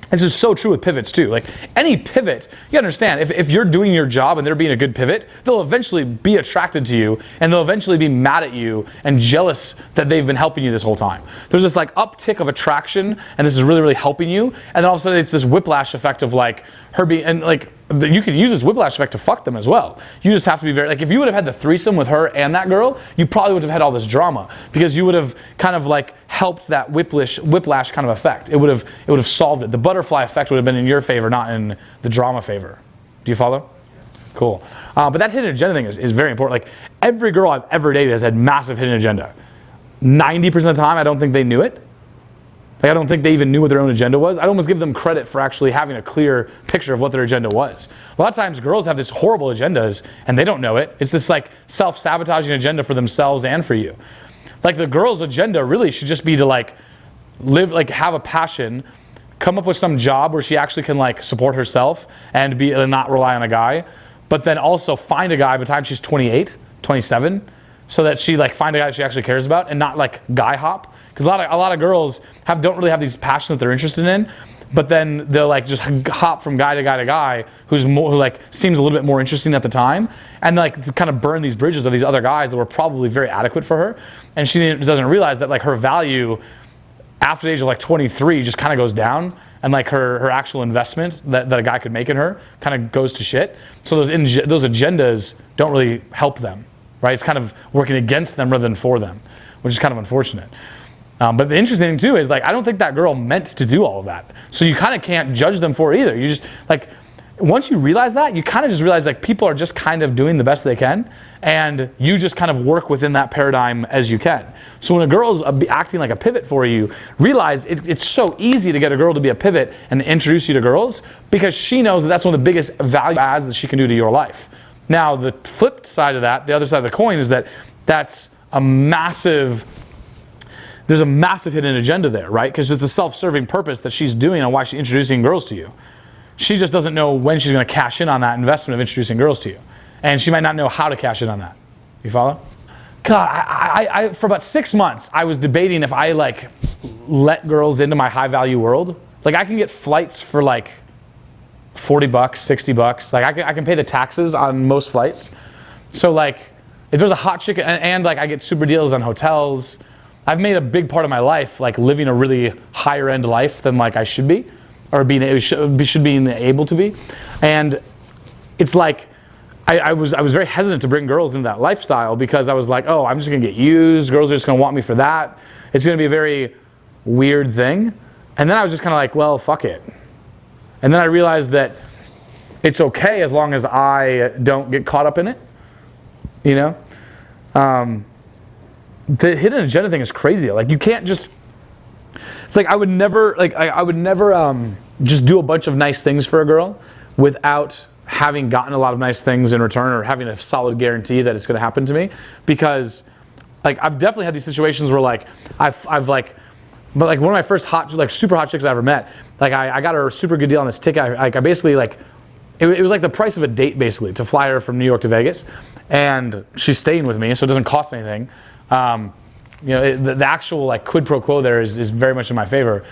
this is so true with pivots too. Like any pivot, you understand, if you're doing your job and they're being a good pivot, they'll eventually be attracted to you and they'll eventually be mad at you and jealous that they've been helping you this whole time. There's this like uptick of attraction and this is really, really helping you. And then all of a sudden it's this whiplash effect of like her being, and like you could use this whiplash effect to fuck them as well. You just have to be very, like if you would have had the threesome with her and that girl, you probably would have had all this drama because you would have kind of like helped that whiplash kind of effect. It would have solved it. The butterfly effect would have been in your favor, not in the drama favor. Do you follow? Cool. But that hidden agenda thing is very important. Like every girl I've ever dated has had massive hidden agenda. 90% of the time, I don't think they knew it. Like, I don't think they even knew what their own agenda was. I'd almost give them credit for actually having a clear picture of what their agenda was. A lot of times girls have this horrible agendas and they don't know it. It's this like self-sabotaging agenda for themselves and for you. Like the girl's agenda really should just be to like live, like have a passion, come up with some job where she actually can like support herself and not rely on a guy, but then also find a guy by the time she's 28, 27, so that she like find a guy she actually cares about and not like guy hop. Because a lot of girls don't really have these passions that they're interested in, but then they'll like just hop from guy to guy to guy who like seems a little bit more interesting at the time, and like kind of burn these bridges of these other guys that were probably very adequate for her, and she doesn't realize that like her value after the age of like 23 just kind of goes down, and like her actual investment that a guy could make in her kind of goes to shit. So those agendas don't really help them, right? It's kind of working against them rather than for them, which is kind of unfortunate. But the interesting thing too is like I don't think that girl meant to do all of that. So you kind of can't judge them for it either. You just like once you realize that, you kind of just realize like people are just kind of doing the best they can, and you just kind of work within that paradigm as you can. So when a girl's acting like a pivot for you, realize it's so easy to get a girl to be a pivot and introduce you to girls because she knows that that's one of the biggest value adds that she can do to your life. Now the flip side of that, the other side of the coin, is that there's a massive hidden agenda there, right? Because it's a self-serving purpose that she's doing on why she's introducing girls to you. She just doesn't know when she's going to cash in on that investment of introducing girls to you. And she might not know how to cash in on that. You follow? God, I for about 6 months, I was debating if I like let girls into my high-value world. Like I can get flights for like $40, $60. Like I can pay the taxes on most flights. So like, if there's a hot chick, and like I get super deals on hotels, I've made a big part of my life like living a really higher end life than like I should be, or should be able to be. And it's like, I was very hesitant to bring girls into that lifestyle because I was like, oh, I'm just gonna get used. Girls are just gonna want me for that. It's gonna be a very weird thing. And then I was just kind of like, well, fuck it. And then I realized that it's okay as long as I don't get caught up in it. You know, the hidden agenda thing is crazy. Like you can't just. It's like I would never just do a bunch of nice things for a girl without having gotten a lot of nice things in return, or having a solid guarantee that it's going to happen to me. Because like I've definitely had these situations where like I've like, but like one of my first super hot chicks I ever met, like I got her a super good deal on this ticket. I basically like, it was like the price of a date basically to fly her from New York to Vegas, and she's staying with me, so it doesn't cost anything. You know, the actual like quid pro quo there is very much in my favor.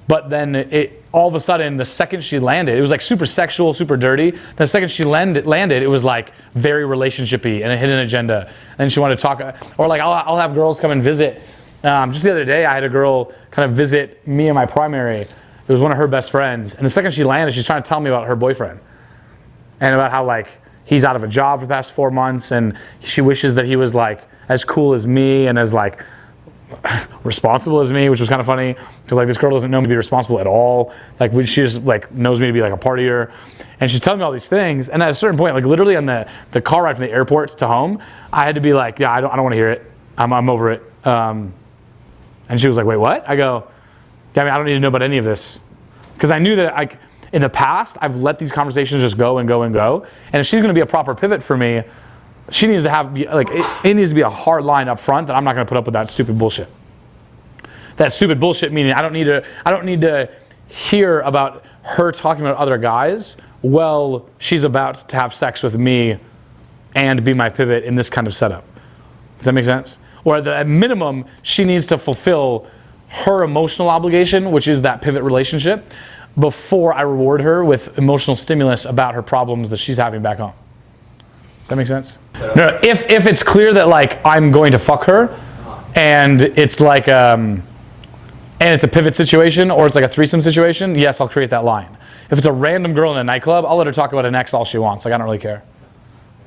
But then all of a sudden, the second she landed, it was like super sexual, super dirty. The second she landed, it was like very relationshipy and a hidden agenda. And she wanted to talk, or like I'll have girls come and visit. Just the other day, I had a girl kind of visit me and my primary. It was one of her best friends. And the second she landed, she's trying to tell me about her boyfriend. And about how like he's out of a job for the past 4 months, and she wishes that he was like as cool as me and as like responsible as me, which was kind of funny because like this girl doesn't know me to be responsible at all. Like she just like knows me to be like a partier, and she's telling me all these things. And at a certain point, like literally on the car ride from the airport to home, I had to be like, yeah, I don't want to hear it. I'm over it. And she was like, wait, what? I go, yeah, I mean, I don't need to know about any of this, because I knew that in the past I've let these conversations just go and go and go. And if she's going to be a proper pivot for me, she needs to have like it needs to be a hard line up front that I'm not going to put up with that stupid bullshit. That stupid bullshit meaning I don't need to hear about her talking about other guys while she's about to have sex with me and be my pivot in this kind of setup. Does that make sense? Or at minimum, she needs to fulfill her emotional obligation, which is that pivot relationship, before I reward her with emotional stimulus about her problems that she's having back home. Does that make sense? No, if it's clear that like I'm going to fuck her, and it's like and it's a pivot situation, or it's like a threesome situation, yes, I'll create that line. If it's a random girl in a nightclub, I'll let her talk about an ex all she wants. Like I don't really care.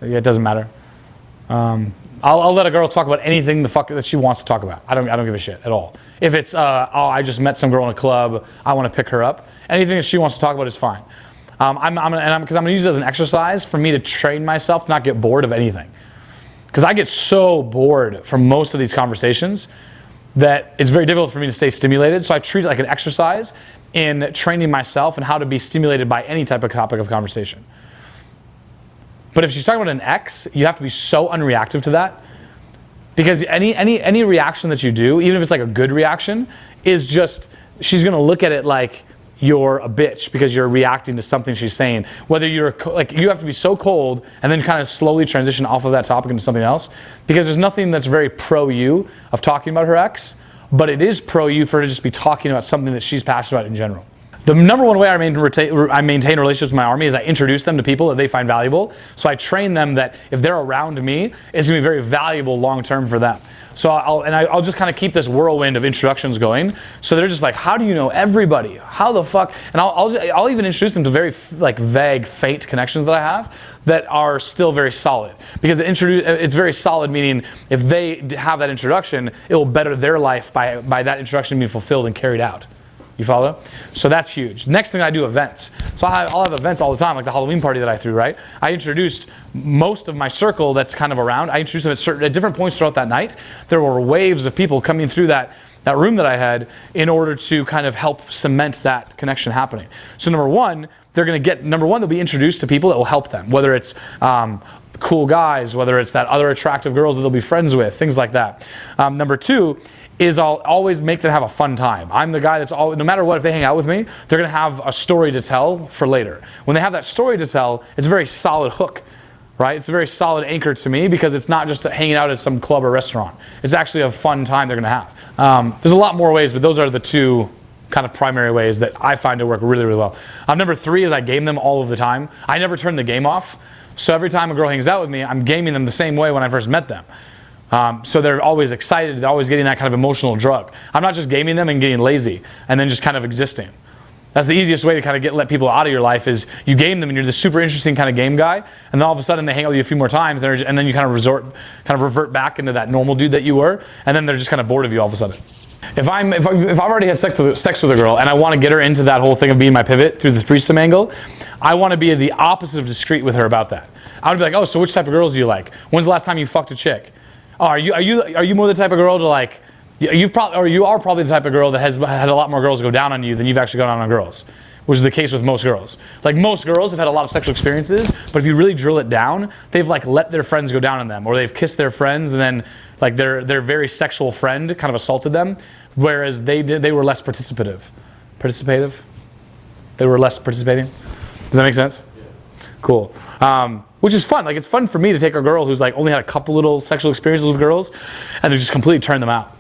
It doesn't matter. I'll let a girl talk about anything the fuck that she wants to talk about. I don't give a shit at all. If it's oh, I just met some girl in a club, I want to pick her up. Anything that she wants to talk about is fine. Because I'm gonna use it as an exercise for me to train myself to not get bored of anything. Because I get so bored from most of these conversations that it's very difficult for me to stay stimulated. So I treat it like an exercise in training myself and how to be stimulated by any type of topic of conversation. But if she's talking about an ex, you have to be so unreactive to that, because any reaction that you do, even if it's like a good reaction, is just she's gonna look at it like you're a bitch because you're reacting to something she's saying. Whether you're like, you have to be so cold and then kind of slowly transition off of that topic into something else, because there's nothing that's very pro you of talking about her ex, but it is pro you for her to just be talking about something that she's passionate about in general. The number one way I maintain relationships with my army is I introduce them to people that they find valuable. So I train them that if they're around me, it's gonna be very valuable long term for them. So I'll just kind of keep this whirlwind of introductions going. So they're just like, how do you know everybody? How the fuck? And I'll even introduce them to very like vague, faint connections that I have that are still very solid. Because it's very solid, meaning if they have that introduction, it will better their life by that introduction being fulfilled and carried out. You follow? So that's huge. Next thing I do, events. So I'll have events all the time, like the Halloween party that I threw, right? I introduced most of my circle that's kind of around. I introduced them at different points throughout that night. There were waves of people coming through that room that I had in order to kind of help cement that connection happening. So number one, they'll be introduced to people that will help them, whether it's cool guys, whether it's that other attractive girls that they'll be friends with, things like that. Number two is I'll always make them have a fun time. I'm the guy that's no matter what, if they hang out with me, they're gonna have a story to tell for later. When they have that story to tell, it's a very solid hook, right? It's a very solid anchor to me, because it's not just hanging out at some club or restaurant. It's actually a fun time they're gonna have. There's a lot more ways, but those are the two kind of primary ways that I find to work really, really well. Number 3 is I game them all of the time. I never turn the game off. So every time a girl hangs out with me, I'm gaming them the same way when I first met them. So they're always excited. They're always getting that kind of emotional drug. I'm not just gaming them and getting lazy and then just kind of existing. That's the easiest way to kind of let people out of your life is you game them and you're this super interesting kind of game guy, and then all of a sudden they hang out with you a few more times and then you kind of revert back into that normal dude that you were, and then they're just kind of bored of you all of a sudden. If I've already had sex with a girl and I want to get her into that whole thing of being my pivot through the threesome angle, I want to be the opposite of discreet with her about that. I would be like, oh, so which type of girls do you like? When's the last time you fucked a chick? Oh, are you more the type of girl to like? You are probably the type of girl that has had a lot more girls go down on you than you've actually gone on girls, which is the case with most girls. Like most girls have had a lot of sexual experiences, but if you really drill it down, they've like let their friends go down on them, or they've kissed their friends and then like their very sexual friend kind of assaulted them, whereas they were less participative. They were less participating. Does that make sense? Yeah. Cool. Which is fun. Like it's fun for me to take a girl who's like only had a couple little sexual experiences with girls and to just completely turn them out.